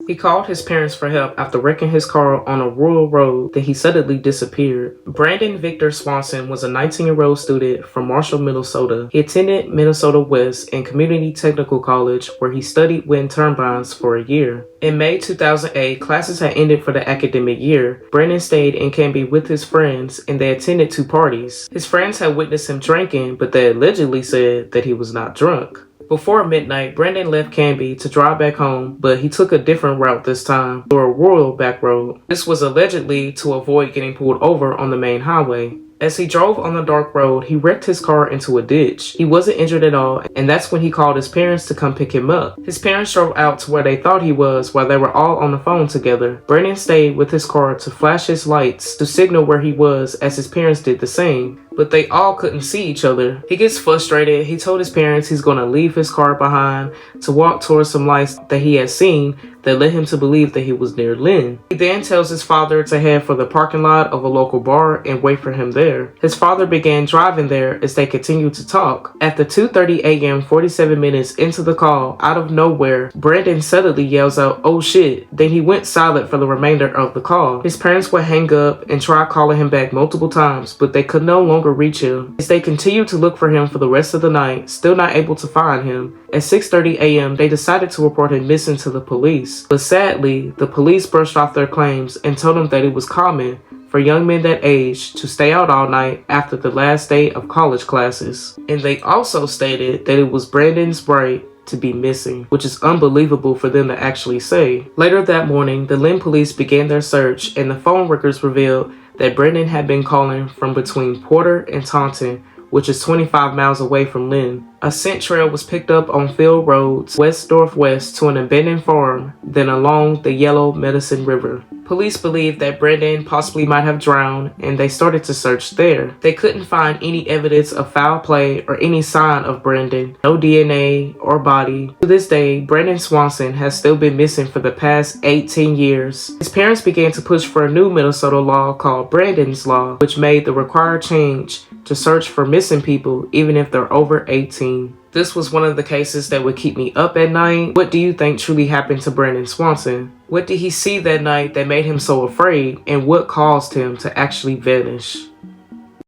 He called his parents for help after wrecking his car on a rural road, then he suddenly disappeared. Brandon Victor Swanson was a 19-year-old student from Marshall, Minnesota. He attended Minnesota West and Community Technical College, where he studied wind turbines for a year. In May 2008, classes had ended for the academic year. Brandon stayed in Canby with his friends, and they attended two parties. His friends had witnessed him drinking, but they allegedly said that he was not drunk. Before midnight, Brandon left Canby to drive back home, but he took a different route this time, through a rural back road. This was allegedly to avoid getting pulled over on the main highway. As he drove on the dark road, he wrecked his car into a ditch. He wasn't injured at all, and that's when he called his parents to come pick him up. His parents drove out to where they thought he was while they were all on the phone together. Brandon stayed with his car to flash his lights to signal where he was, as his parents did the same. But they all couldn't see each other. He gets frustrated. He told his parents he's going to leave his car behind to walk towards some lights that he had seen that led him to believe that he was near Lynn. He then tells his father to head for the parking lot of a local bar and wait for him there. His father began driving there as they continued to talk. At the 2:30 a.m., 47 minutes into the call, out of nowhere, Brandon suddenly yells out, "Oh shit." Then he went silent for the remainder of the call. His parents would hang up and try calling him back multiple times, but they could no longer reach him. As they continued to look for him for the rest of the night, still not able to find him, at 6:30 a.m. they decided to report him missing to the police. But sadly, the police brushed off their claims and told him that it was common for young men that age to stay out all night after the last day of college classes. And they also stated that it was Brandon's right to be missing, which is unbelievable for them to actually say. Later that morning, the Lynn police began their search, and the phone records revealed that Brandon had been calling from between Porter and Taunton, which is 25 miles away from Lynn. A scent trail was picked up on field roads west-northwest to an abandoned farm, then along the Yellow Medicine River. Police believed that Brandon possibly might have drowned, and they started to search there. They couldn't find any evidence of foul play or any sign of Brandon, no DNA or body. To this day, Brandon Swanson has still been missing for the past 18 years. His parents began to push for a new Minnesota law called Brandon's Law, which made the required change to search for missing people even if they're over 18. This was one of the cases that would keep me up at night. What do you think truly happened to Brandon Swanson? What did he see that night that made him so afraid, and what caused him to actually vanish?